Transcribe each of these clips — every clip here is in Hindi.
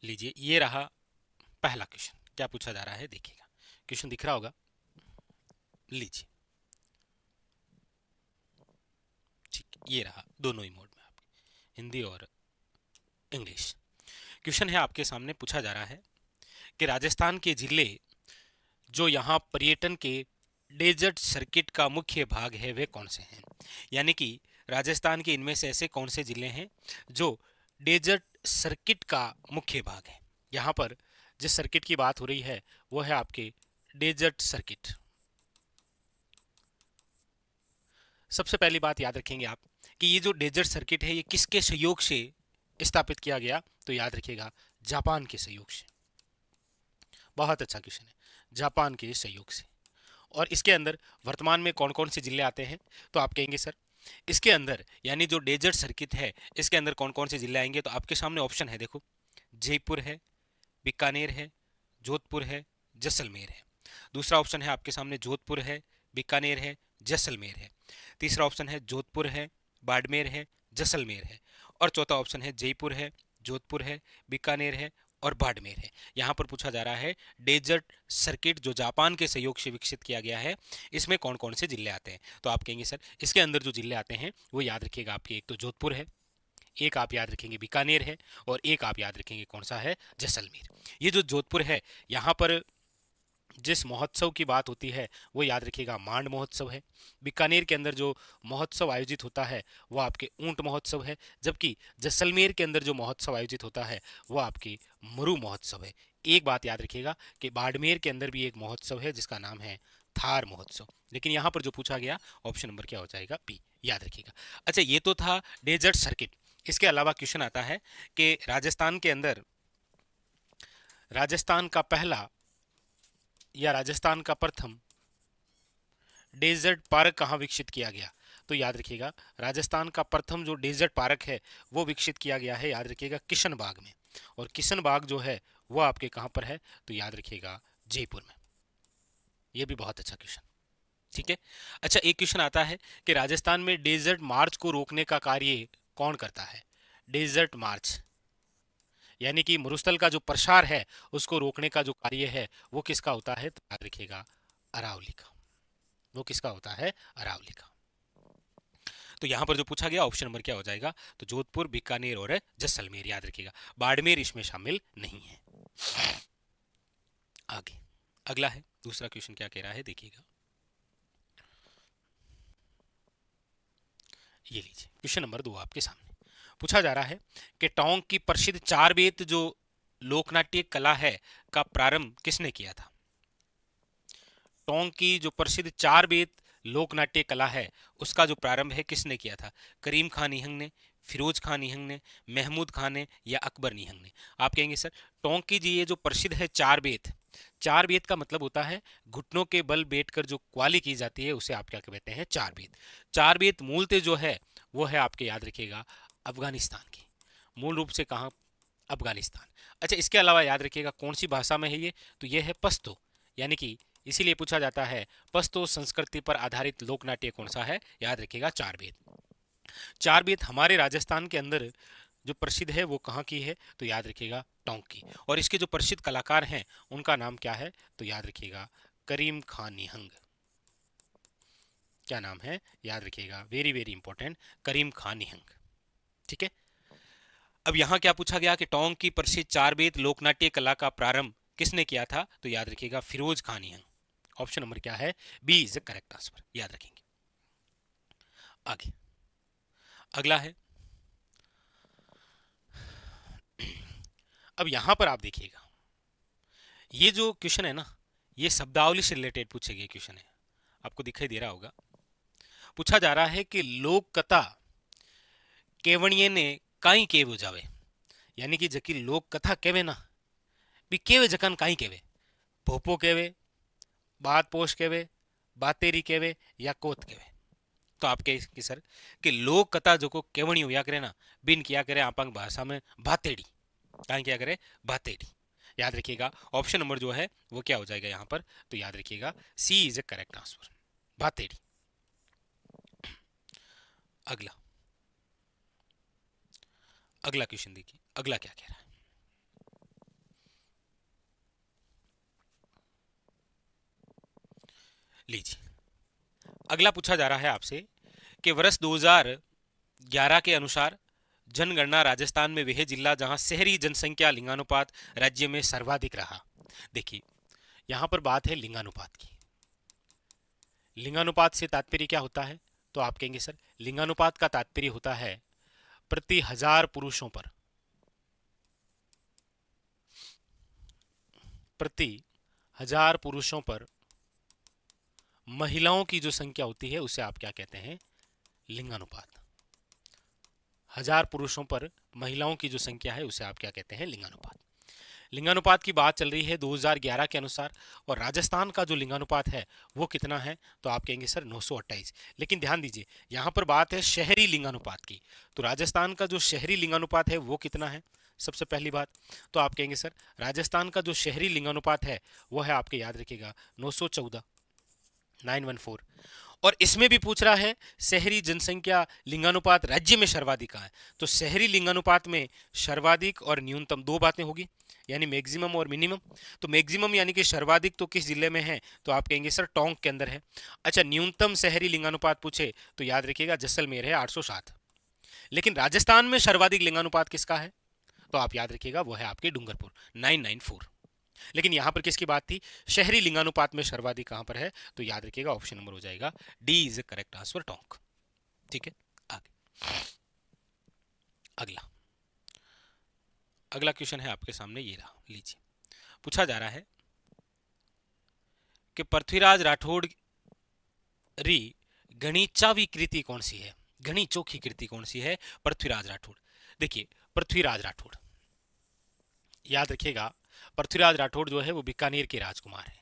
लीजिए, ये रहा पहला क्वेश्चन। क्या पूछा जा रहा है देखिएगा, क्वेश्चन दिख रहा होगा। लीजिए, ठीक, ये रहा दोनों ही मोड में, आपके हिंदी और इंग्लिश। क्वेश्चन है आपके सामने, पूछा जा रहा है कि राजस्थान के जिले जो यहाँ पर्यटन के डेजर्ट सर्किट का मुख्य भाग है वे कौन से हैं। यानी कि राजस्थान के इनमें से ऐसे कौन से जिले हैं जो डेजर्ट सर्किट का मुख्य भाग है। यहाँ पर जिस सर्किट की बात हो रही है वो है आपके डेजर्ट सर्किट। सबसे पहली बात याद रखेंगे आप कि ये जो डेजर्ट सर्किट है ये किसके सहयोग से स्थापित किया गया, तो याद रखिएगा जापान के सहयोग से। बहुत अच्छा क्वेश्चन है, जापान के सहयोग से। और इसके अंदर वर्तमान में कौन कौन से जिले आते हैं, तो आप कहेंगे सर इसके अंदर यानी जो डेजर्ट सर्किट है इसके अंदर कौन कौन से जिले आएंगे, तो आपके सामने ऑप्शन है देखो, जयपुर है, बीकानेर है, जोधपुर है, जैसलमेर है। दूसरा ऑप्शन है आपके सामने जोधपुर है, बीकानेर है, जैसलमेर है। तीसरा ऑप्शन है जोधपुर है, बाड़मेर है, जैसलमेर है। और चौथा ऑप्शन है जयपुर है, जोधपुर है, बीकानेर है और बाड़मेर है। यहाँ पर पूछा जा रहा है डेजर्ट सर्किट जो जापान के सहयोग से विकसित किया गया है इसमें कौन कौन से जिले आते हैं, तो आप कहेंगे सर इसके अंदर जो जिले आते हैं वो याद रखिएगा आपके, एक तो जोधपुर है, एक आप याद रखेंगे बीकानेर है और एक आप याद रखेंगे कौन सा है, जैसलमेर। ये जो जोधपुर है यहाँ पर जिस महोत्सव की बात होती है वो याद रखिएगा मांड महोत्सव है। बीकानेर के अंदर जो महोत्सव आयोजित होता है वो आपके ऊंट महोत्सव है, जबकि जैसलमेर के अंदर जो महोत्सव आयोजित होता है वो आपके मरु महोत्सव है। एक बात याद रखिएगा कि बाड़मेर के अंदर भी एक महोत्सव है जिसका नाम है थार महोत्सव। लेकिन यहाँ पर जो पूछा गया ऑप्शन नंबर क्या हो जाएगा, बी, याद रखिएगा। अच्छा, ये तो था डेजर्ट सर्किट। इसके अलावा क्वेश्चन आता है कि राजस्थान के अंदर राजस्थान का पहला या राजस्थान का प्रथम डेजर्ट पार्क कहाँ विकसित किया गया, तो याद रखिएगा राजस्थान का प्रथम जो डेजर्ट पार्क है वो विकसित किया गया है, याद रखिएगा किशनबाग में। और किशनबाग जो है वो आपके कहाँ पर है, तो याद रखिएगा जयपुर में। ये भी बहुत अच्छा क्वेश्चन, ठीक है। अच्छा, एक क्वेश्चन आता है कि राजस्थान में डेजर्ट मार्च को रोकने का कार्य कौन करता है। डेजर्ट मार्च यानी कि मरुस्थल का जो प्रसार है उसको रोकने का जो कार्य है वो किसका होता है, तो याद रखिएगा अरावली का। वो किसका होता है, अरावली का। तो यहां पर जो पूछा गया ऑप्शन नंबर क्या हो जाएगा, तो जोधपुर, बीकानेर और जैसलमेर, याद रखिएगा बाड़मेर इसमें शामिल नहीं है। आगे अगला है दूसरा क्वेश्चन, क्या कह रहा है देखिएगा। ये लीजिए क्वेश्चन नंबर 2 आपके सामने पूछा जा रहा है कि टोंक की प्रसिद्ध चार बेत जो लोकनाट्य कला है का प्रारंभ किसने किया था। टोंक की जो प्रसिद्ध चार बेत लोकनाट्य कला है उसका जो प्रारंभ है किसने किया था। करीम खान निहंग ने, फिरोज खान निहंग ने, महमूद खान ने या अकबर निहंग ने। आप कहेंगे सर टोंक की जी ये जो प्रसिद्ध है चार बेत, चार बेत का मतलब होता है घुटनों के बल बैठकर जो क्वाली की जाती है उसे आप क्या कहते हैं, चार बेत। चार बेत मूलतः जो है वो है आपके, याद रखिएगा अफगानिस्तान की, मूल रूप से कहाँ, अफगानिस्तान। अच्छा, इसके अलावा याद रखिएगा कौन सी भाषा में है ये, तो ये है पश्तो। यानी कि इसीलिए पूछा जाता है पश्तो संस्कृति पर आधारित लोकनाट्य कौन सा है, याद रखिएगा चार बेत। चार बेत हमारे राजस्थान के अंदर जो प्रसिद्ध है वो कहाँ की है, तो याद रखिएगा टोंक की। और इसके जो प्रसिद्ध कलाकार हैं उनका नाम क्या है, तो याद रखिएगा करीम खान निहंग। क्या नाम है, याद रखिएगा, वेरी वेरी इंपॉर्टेंट, करीम खान निहंग, ठीक है। अब यहाँ क्या पूछा गया कि टोंक की प्रसिद्ध चार बेत लोकनाट्य कला का प्रारंभ किसने किया था, तो याद रखिएगा फिरोज खान निहंग। ऑप्शन नंबर क्या है, B is the correct answer, याद रखेंगे। आगे अगला है, अब यहां पर आप देखिएगा ये जो क्वेश्चन है ना ये शब्दावली से रिलेटेड पूछे गए क्वेश्चन है। आपको दिखाई दे रहा होगा, पूछा जा रहा है कि लोक कथा केवणिये ने काई केवे जावे। यानी कि जकी लोक कथा केवे ना भी केवे जकन काई केवे, भोपो केवे, बात पोष केवे, बातेरी केवे या कोत केवे। तो आप कहे कि सर कि लोक कथा जो को केवणी हुआ करे ना बिन किया करे आपंग भाषा में भातेड़ी, कहीं क्या करे, भातेड़ी। याद रखिएगा ऑप्शन नंबर जो है वो क्या हो जाएगा यहाँ पर, तो याद रखिएगा सी इज ए करेक्ट आंसर, भातेड़ी। अगला अगला क्वेश्चन देखिए, अगला क्या कह रहा है। लीजिए, अगला पूछा जा रहा है आपसे कि वर्ष 2011 के अनुसार जनगणना राजस्थान में वह जिला जहां शहरी जनसंख्या लिंगानुपात राज्य में सर्वाधिक रहा। देखिए, यहां पर बात है लिंगानुपात की। लिंगानुपात से तात्पर्य क्या होता है? तो आप कहेंगे सर, लिंगानुपात का तात्पर्य होता है प्रति 1000 पुरुषों पर, प्रति 1000 पुरुषों पर महिलाओं की जो संख्या होती है उसे आप क्या कहते हैं? लिंगानुपात। 1000 पुरुषों पर महिलाओं की जो संख्या है उसे आप क्या कहते हैं? लिंगानुपात। लिंगानुपात की बात चल रही है 2011 के अनुसार, और राजस्थान का जो लिंगानुपात है वो कितना है? तो आप कहेंगे सर 928। लेकिन ध्यान दीजिए, यहाँ पर बात है शहरी लिंगानुपात की, तो राजस्थान का जो शहरी लिंगानुपात है वो कितना है? सबसे पहली बात तो आप कहेंगे सर, राजस्थान का जो शहरी लिंगानुपात है वो है आपके, याद रखिएगा, 914, 914। और इसमें भी पूछ रहा है शहरी जनसंख्या लिंगानुपात राज्य में सर्वाधिक कहाँ है। तो शहरी लिंगानुपात में सर्वाधिक और न्यूनतम दो बातें होगी, यानी मैक्सिमम और मिनिमम। तो मैक्सिमम यानी कि सर्वाधिक तो किस जिले में है? तो आप कहेंगे सर टोंक के अंदर है। अच्छा, न्यूनतम शहरी लिंगानुपात पूछे तो याद रखिएगा जैसलमेर है 807। लेकिन राजस्थान में सर्वाधिक लिंगानुपात किसका है? तो आप याद रखिएगा वो है आपके डूंगरपुर, 994। लेकिन यहां पर किसकी बात थी? शहरी लिंगानुपात में सर्वाधिक कहां पर है? तो याद रखिएगा ऑप्शन नंबर हो जाएगा D is correct answer, Tonk. ठीक है, आगे अगला अगला क्वेश्चन है आपके सामने, ये रहा, लीजिए। पूछा जा रहा है कि पृथ्वीराज राठौड़ री घनी चावी कृति कौन सी है? घनी चोखी कृति कौन सी है? पृथ्वीराज राठौड़। देखिए, पृथ्वीराज राठौड़, याद रखिएगा, पृथ्वीराज राठौड़ जो है वो बीकानेर के राजकुमार है।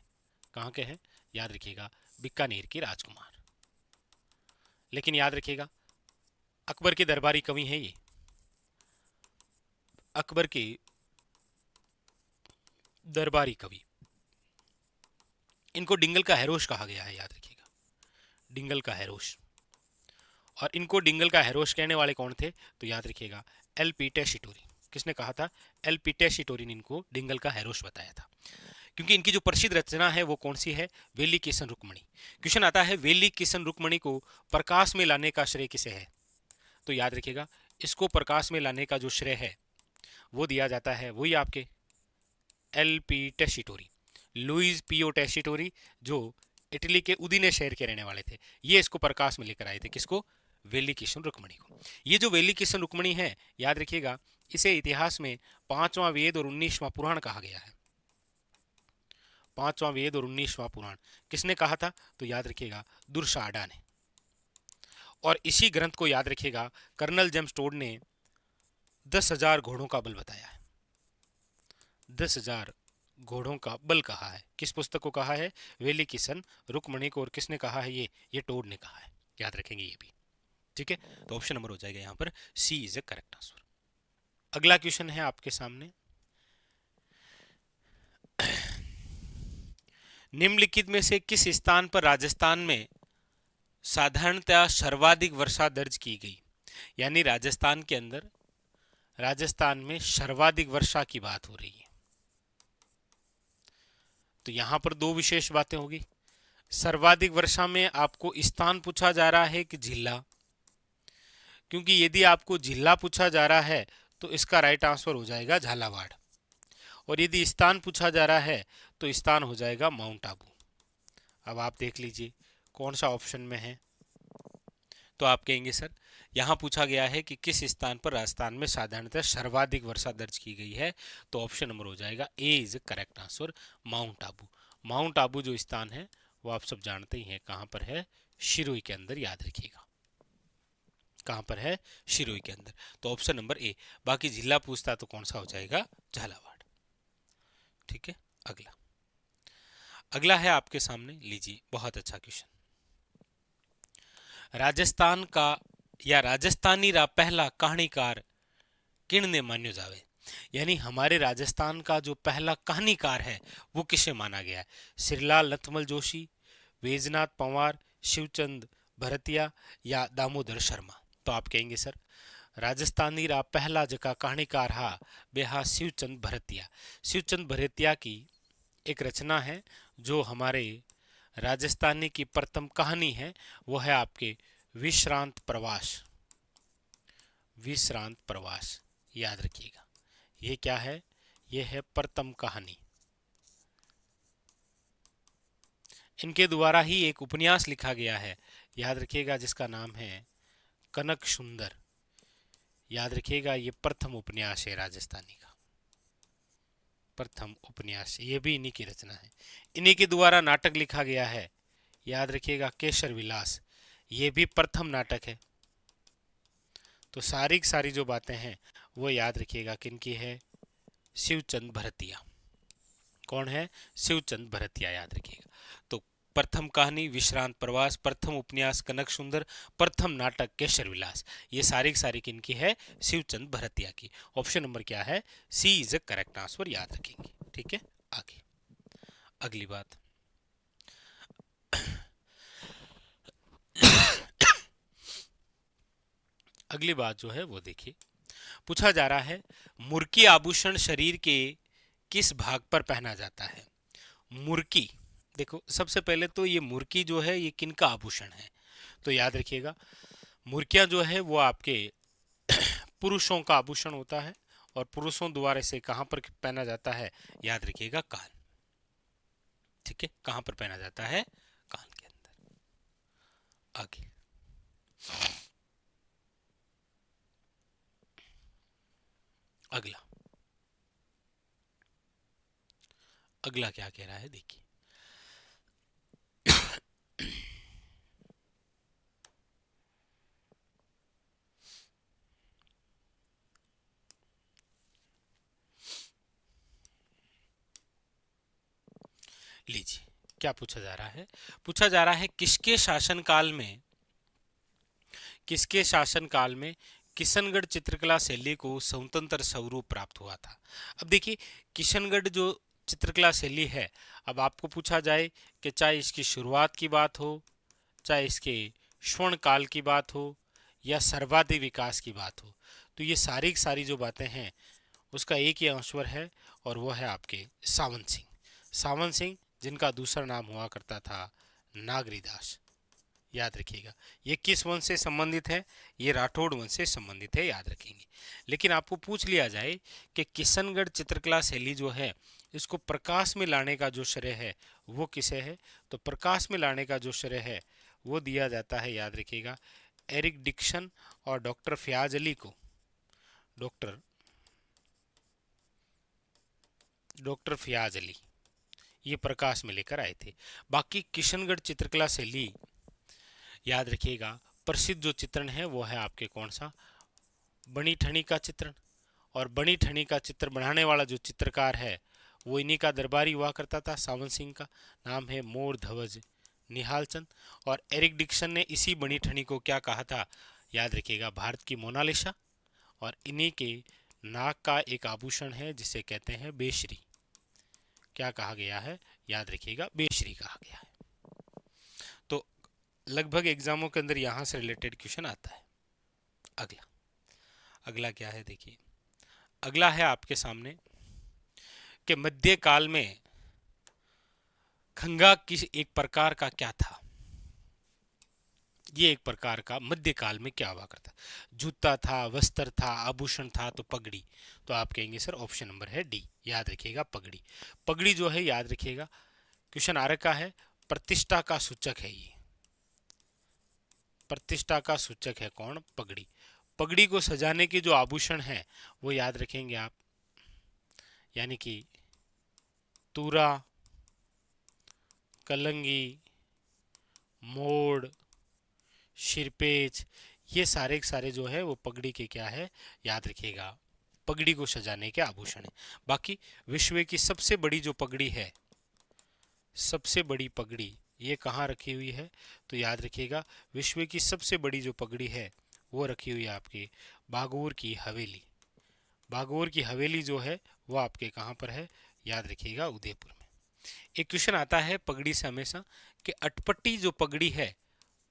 कहाँ के हैं? याद रखिएगा, बीकानेर के राजकुमार। लेकिन याद रखिएगा, अकबर के दरबारी कवि हैं ये, अकबर के दरबारी कवि। इनको डिंगल का हैरोश कहा गया है, याद रखिएगा, डिंगल का हैरोश। और इनको डिंगल का हैरोश कहने वाले कौन थे? तो याद रखिएगा एल पी टेशिटोरी। किसने कहा था? एल पी टेशिटोरी ने इनको डिंगल का हैरोश बताया था। क्योंकि इनकी जो प्रसिद्ध रचना है वो कौन सी है? वेली किशन रुक्मणी। क्वेश्चन आता है वेली किशन रुक्मणी को प्रकाश में लाने का श्रेय किसे है? तो याद रखिएगा, इसको प्रकाश में लाने का जो श्रेय है वो दिया जाता है वही आपके एल पी टेशिटोरी, लुइस पियो टेशिटोरी, जो इटली के उदीने शहर के रहने वाले थे। ये इसको प्रकाश में लेकर आए थे, किसको? वेली किशन रुक्मणी को। ये जो वेली किशन रुक्मणी है, याद रखिएगा, इसे इतिहास में 5वां वेद और 19वां पुराण कहा गया है। 5वां वेद और 19वां पुराण किसने कहा था? तो याद रखिएगा दुर्शाडा ने। और इसी ग्रंथ को याद रखिएगा कर्नल जेम्स टोड ने 10,000 घोड़ों का बल बताया है। 10,000 घोड़ों का बल कहा है। किस पुस्तक को कहा है? वेली किशन रुक्मणी को। और किसने कहा है? ये टोड ने कहा है, याद रखेंगे ये भी। ठीक है, तो ऑप्शन नंबर हो जाएगा यहाँ पर सी इज ए करेक्ट आंसर। अगला क्वेश्चन है आपके सामने, निम्नलिखित में से किस स्थान पर राजस्थान में साधारणतः सर्वाधिक वर्षा दर्ज की गई? यानी राजस्थान के अंदर, राजस्थान में सर्वाधिक वर्षा की बात हो रही है। तो यहां पर दो विशेष बातें होगी। सर्वाधिक वर्षा में आपको स्थान पूछा जा रहा है कि जिला? क्योंकि यदि आपको जिला पूछा जा रहा है तो इसका राइट आंसर हो जाएगा झालावाड़, और यदि स्थान पूछा जा रहा है तो स्थान हो जाएगा माउंट आबू। अब आप देख लीजिए कौन सा ऑप्शन में है। तो आप कहेंगे सर यहाँ पूछा गया है कि किस स्थान पर राजस्थान में साधारणतः सर्वाधिक वर्षा दर्ज की गई है, तो ऑप्शन नंबर हो जाएगा A is correct answer, Mount Abu. Mount Abu जो स्थान है वो आप सब जानते ही हैं कहाँ पर है? शिरोई के अंदर, याद रखिएगा कहाँ पर है? शिरोई के अंदर। तो ऑप्शन नंबर ए। बाकी जिला पूछता तो कौन सा हो जाएगा? झालावाड़। ठीक है, अगला अगला है आपके सामने, लीजिए, बहुत अच्छा क्वेश्चन। राजस्थान का या राजस्थानी रा पहला कहानीकार किन ने मान्यो जावे? यानी हमारे राजस्थान का जो पहला कहानीकार है वो किसे माना गया है? श्रीलाल नथमल जोशी, बैजनाथ पंवार, शिवचंद भरतिया या दामोदर शर्मा? तो आप कहेंगे सर राजस्थानी रा पहला जका कहानीकार हा बेहा शिवचंद भरतिया। शिवचंद भरतिया की एक रचना है जो हमारे राजस्थानी की प्रथम कहानी है वो है आपके विश्रांत प्रवास। विश्रांत प्रवास याद रखिएगा। ये क्या है? ये है प्रथम कहानी। इनके द्वारा ही एक उपन्यास लिखा गया है, याद रखिएगा, जिसका नाम है कनक सुंदर। याद रखिएगा, ये प्रथम उपन्यास है राजस्थानी का, प्रथम उपन्यास। ये भी इन्हीं की रचना है। इन्हीं के द्वारा नाटक लिखा गया है, याद रखिएगा, केसर विलास। ये भी प्रथम नाटक है। तो सारी जो बातें हैं वो याद रखिएगा किनकी है? शिवचंद भरतिया। कौन है? शिवचंद भरतिया, याद रखिएगा। तो प्रथम कहानी विश्रांत प्रवास, प्रथम उपन्यास कनक सुंदर, प्रथम नाटक केसर विलास, ये सारी किनकी है? शिवचंद भरतिया की। ऑप्शन नंबर क्या है? सी इज अ करेक्ट आंसर, याद रखेंगे। ठीक है, आगे अगली बात। अगली बात जो है वो देखिए, पूछा जा रहा है मुर्की आभूषण शरीर के किस भाग पर पहना जाता है? मुर्की, देखो सबसे पहले तो ये मुर्की जो है ये किनका आभूषण है? तो याद रखिएगा, मुर्कियां जो है वो आपके पुरुषों का आभूषण होता है, और पुरुषों द्वारा इसे कहां पर पहना जाता है? याद रखिएगा, कान। ठीक है, कहां पर पहना जाता है? कान के अंदर। आगे अगला, अगला क्या कह रहा है देखिए। लीजिए, क्या पूछा जा रहा है? पूछा जा रहा है किसके शासनकाल में, किसके शासनकाल में किशनगढ़ चित्रकला शैली को स्वतंत्र स्वरूप प्राप्त हुआ था? अब देखिए, किशनगढ़ जो चित्रकला शैली है, अब आपको पूछा जाए कि चाहे इसकी शुरुआत की बात हो, चाहे इसके स्वर्ण काल की बात हो, या सर्वाधिक विकास की बात हो, तो ये सारी जो बातें हैं उसका एक ही आंसर है, और वो है आपके सावंत सिंह। सावंत सिंह, जिनका दूसरा नाम हुआ करता था नागरीदास। याद रखिएगा, ये किस वंश से संबंधित है? ये राठौड़ वंश से संबंधित है, याद रखेंगे। लेकिन आपको पूछ लिया जाए कि किशनगढ़ चित्रकला शैली जो है इसको प्रकाश में लाने का जो श्रेय है वो किसे है? तो प्रकाश में लाने का जो श्रेय है वो दिया जाता है, याद रखिएगा, एरिक डिक्सन और डॉक्टर फयाज अली को। डॉक्टर फयाज अली ये प्रकाश में लेकर आए थे। बाकी किशनगढ़ चित्रकला शैली, याद रखिएगा, प्रसिद्ध जो चित्रण है वो है आपके कौन सा? बनी ठनी का चित्रण। और बनी ठनी का चित्र बनाने वाला जो चित्रकार है वो इन्हीं का दरबारी हुआ करता था, सावंत सिंह का नाम है मोर ध्वज निहाल चंद। और एरिक डिक्सन ने इसी बनी ठनी को क्या कहा था? याद रखिएगा, भारत की मोनालिसा। और इन्हीं के नाक का एक आभूषण है जिसे कहते हैं बेशरी। क्या कहा गया है? याद रखिएगा, बेशरी कहा गया है। तो लगभग एग्जामों के अंदर यहां से रिलेटेड क्वेश्चन आता है। अगला, अगला क्या है देखिए, अगला है आपके सामने कि मध्यकाल में खंगा किस एक प्रकार का क्या था? ये एक प्रकार का मध्यकाल में क्या हुआ करता? जूता था, वस्त्र था, आभूषण था, तो पगड़ी। तो आप कहेंगे सर ऑप्शन नंबर है डी, याद रखिएगा, पगड़ी। पगड़ी जो है, याद रखिएगा, क्वेश्चन आ रखा है, प्रतिष्ठा का सूचक है। ये प्रतिष्ठा का सूचक है कौन? पगड़ी। पगड़ी को सजाने के जो आभूषण है वो याद रखेंगे आप, यानी कि तूरा, कलंगी, मोड़, सिरपेच, ये सारे जो है वो पगड़ी के क्या है? याद रखिएगा, पगड़ी को सजाने के आभूषण है। बाकी विश्व की सबसे बड़ी जो पगड़ी है, सबसे बड़ी पगड़ी, ये कहाँ रखी हुई है? तो याद रखिएगा, विश्व की सबसे बड़ी जो पगड़ी है वो रखी हुई है आपके बागोर की हवेली। बागोर की हवेली जो है वो आपके कहाँ पर है? याद रखिएगा, उदयपुर में। एक क्वेश्चन आता है पगड़ी से हमेशा कि अटपटी जो पगड़ी है,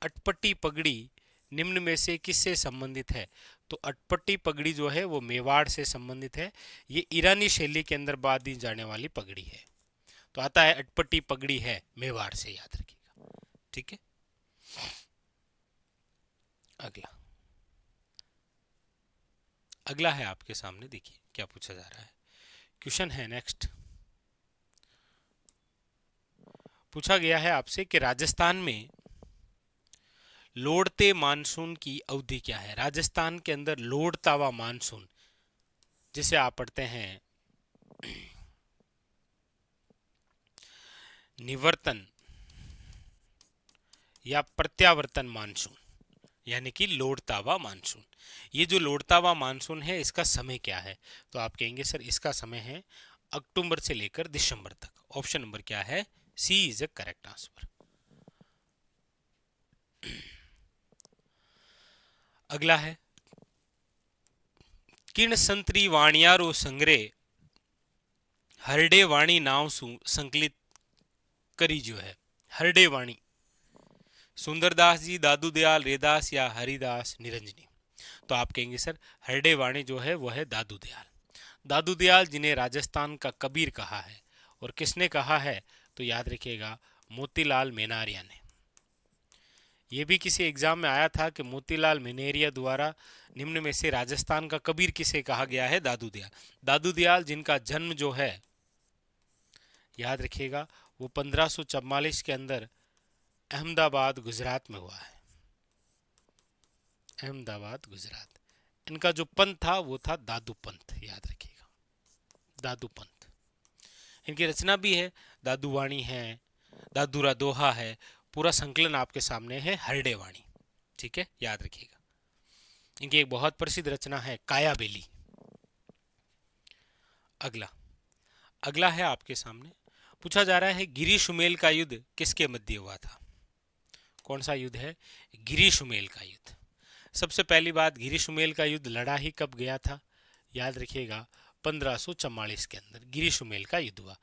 अटपटी पगड़ी निम्न में से किससे संबंधित है? तो अटपटी पगड़ी जो है वो मेवाड़ से संबंधित है। ये ईरानी शैली के अंदर बांधी जाने वाली पगड़ी है। तो आता है अटपटी पगड़ी है मेवाड़ से, याद रखिए। ठीक है। अगला अगला है आपके सामने, देखिए क्या पूछा जा रहा है। क्वेश्चन है नेक्स्ट, पूछा गया है आपसे कि राजस्थान में लोड़ते मानसून की अवधि क्या है। राजस्थान के अंदर लोड़ता हुआ मानसून, जिसे आप पढ़ते हैं निवर्तन या प्रत्यावर्तन मानसून, यानी कि लोड़ता हुआ मानसून। ये जो लोड़ता हुआ मानसून है, इसका समय क्या है? तो आप कहेंगे सर इसका समय है अक्टूबर से लेकर दिसंबर तक। ऑप्शन नंबर क्या है? सी इज अ करेक्ट आंसर। अगला है, किण संतरी वाणियारो संग्रह हरडे वाणी नाव संकलित करी जो है। हरडे वाणी, सुंदरदास जी, दादू दयाल, रेदास या हरिदास निरंजनी। तो आप कहेंगे सर हरडे वाणी जो है वो है दादू दयाल। दादू दयाल जिन्हें राजस्थान का कबीर कहा है, और किसने कहा है? तो याद रखिएगा मोतीलाल मेनारिया ने। यह भी किसी एग्जाम में आया था कि मोतीलाल मेनेरिया द्वारा निम्न में से राजस्थान का कबीर किसे कहा गया है? दादू दयाल। दादू दयाल जिनका जन्म जो है, याद रखिएगा, वो 1544 के अंदर अहमदाबाद गुजरात में हुआ है। अहमदाबाद गुजरात। इनका जो पंथ था वो था दादू पंथ, याद रखिएगा, दादू पंथ। इनकी रचना भी है, दादू वाणी है, दादूरा दोहा है, पूरा संकलन आपके सामने है हरडे वाणी। ठीक है, याद रखिएगा। इनकी एक बहुत प्रसिद्ध रचना है काया बेली। अगला अगला है आपके सामने, पूछा जा रहा है गिरी सुमेल का युद्ध किसके मध्य हुआ था? कौन सा युद्ध है? गिरी सुमेल का युद्ध। सबसे पहली बात, गिरी सुमेल का युद्ध लड़ा ही कब गया था? याद रखिएगा 1544 के अंदर गिरी सुमेल का युद्ध हुआ।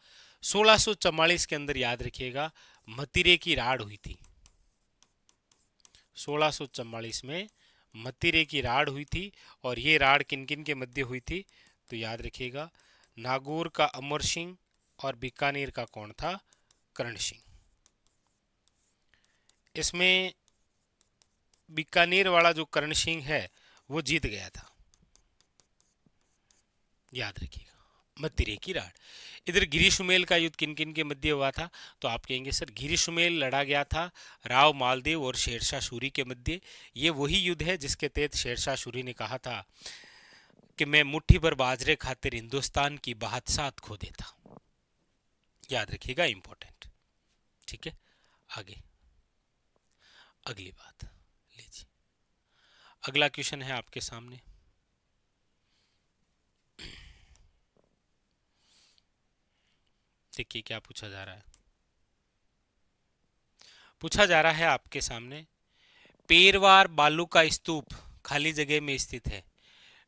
1644 के अंदर याद रखिएगा मतिरे की राड़ हुई थी। 1644 में मतिरे की राड़ हुई थी, और ये राड़ किन किन के मध्य हुई थी? तो याद रखिएगा नागौर का अमर सिंह और बीकानेर का कौन था? करण सिंह। इसमें बीकानेर वाला जो करण सिंह है वो जीत गया था, याद रखिएगा, मतिरे की राड़। इधर गिरी सुमेल का युद्ध किन किन के मध्य हुआ था? तो आप कहेंगे सर गिरी सुमेल लड़ा गया था राव मालदेव और शेरशाह सूरी के मध्य। ये वही युद्ध है जिसके तहत शेरशाह सूरी ने कहा था कि मैं मुट्ठी भर बाजरे खातिर हिंदुस्तान की बादशाहत खो देता। याद रखिएगा, इंपॉर्टेंट। ठीक है, आगे अगली बात लीजिए। अगला क्वेश्चन है आपके सामने, देखिए क्या पूछा जा रहा है। पूछा जा रहा है आपके सामने, पेरवार बालू का स्तूप खाली जगह में स्थित है।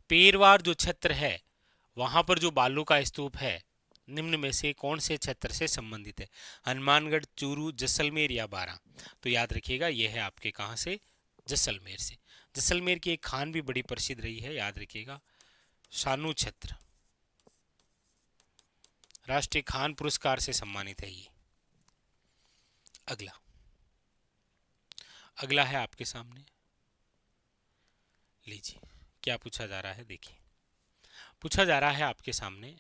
पेरवार जो क्षेत्र है, वहां पर जो बालू का स्तूप है, निम्न में से कौन से क्षेत्र से संबंधित है? हनुमानगढ़, चूरू, जैसलमेर या बारां? तो याद रखिएगा यह है आपके कहां से? जैसलमेर से। जैसलमेर की एक खान भी बड़ी प्रसिद्ध रही है, याद रखिएगा, शानू क्षेत्र, राष्ट्रीय खान पुरस्कार से सम्मानित है ये। अगला अगला है आपके सामने, लीजिए क्या पूछा जा रहा है। देखिए पूछा जा रहा है आपके सामने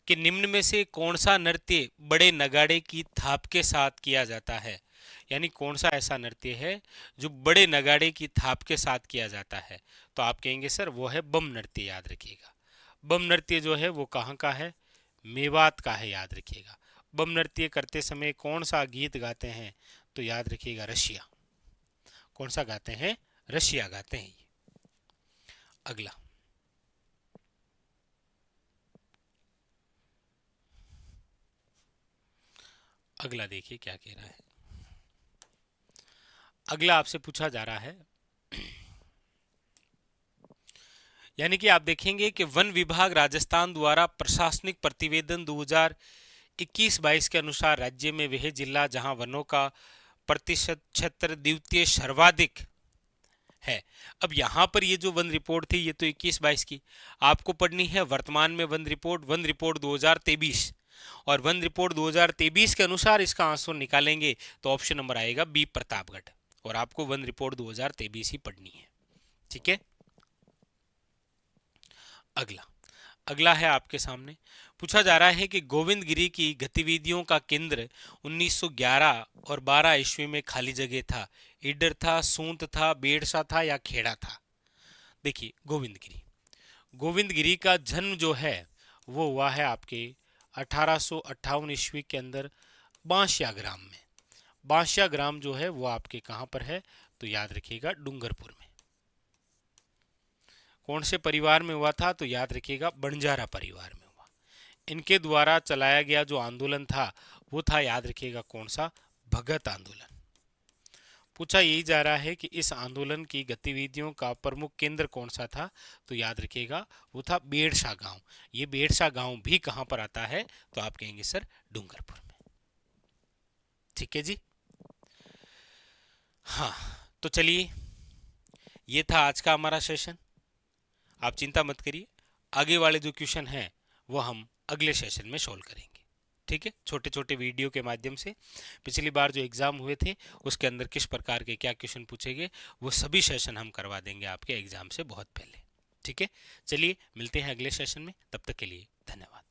कि निम्न में से कौन सा नृत्य बड़े नगाड़े की थाप के साथ किया जाता है? यानी कौन सा ऐसा नृत्य है जो बड़े नगाड़े की थाप के साथ किया जाता है? तो आप कहेंगे सर वो है बम नृत्य। याद रखिएगा, बम नृत्य जो है वो कहाँ का है? मेवात का है, याद रखिएगा। बम नृत्य करते समय कौन सा गीत गाते हैं? तो याद रखिएगा रशिया। कौन सा गाते हैं? रशिया गाते हैं ये। अगला अगला देखिए क्या कह रहा है। अगला आपसे पूछा जा रहा है, यानी कि आप देखेंगे कि वन विभाग राजस्थान द्वारा प्रशासनिक प्रतिवेदन 2021-22 के अनुसार राज्य में वह जिला जहां वनों का प्रतिशत क्षेत्र द्वितीय सर्वाधिक है। अब यहां पर ये जो वन रिपोर्ट थी ये तो 21-22 की, आपको पढ़नी है वर्तमान में वन रिपोर्ट 2023। और वन रिपोर्ट 2023 के अनुसार इसका आंसर निकालेंगे तो ऑप्शन नंबर आएगा बी प्रतापगढ़। और आपको वन रिपोर्ट 2023 ही पढ़नी है, ठीक है। अगला अगला है आपके सामने, पूछा जा रहा है कि गोविंदगिरी की गतिविधियों का केंद्र 1911 और 12 ईस्वी में खाली जगह था, ईडर था, सूंत था, बेड़सा था या खेड़ा था। देखिए गोविंदगिरी का जन्म जो है वो हुआ है आपके 1858 ईस्वी के अंदर बांशिया ग्राम में। बांशिया ग्राम जो है वो आपके कहां पर है, तो याद रखिएगा डूंगरपुर में। कौन से परिवार में हुआ था, तो याद रखिएगा बंजारा परिवार में हुआ। इनके द्वारा चलाया गया जो आंदोलन था वो था, याद रखिएगा कौन सा, भगत आंदोलन। पूछा यही जा रहा है कि इस आंदोलन की गतिविधियों का प्रमुख केंद्र कौन सा था, तो याद रखिएगा वो था बेड़सा गांव। ये बेड़सा गांव भी कहां पर आता है, तो आप कहेंगे सर डूंगरपुर में, ठीक है जी। हाँ, तो चलिए ये था आज का हमारा सेशन। आप चिंता मत करिए, आगे वाले जो क्वेश्चन हैं वो हम अगले सेशन में सोल्व करेंगे, ठीक है। छोटे छोटे वीडियो के माध्यम से पिछली बार जो एग्जाम हुए थे उसके अंदर किस प्रकार के क्या क्वेश्चन पूछे गए वो सभी सेशन हम करवा देंगे आपके एग्जाम से बहुत पहले, ठीक है। चलिए मिलते हैं अगले सेशन में, तब तक के लिए धन्यवाद।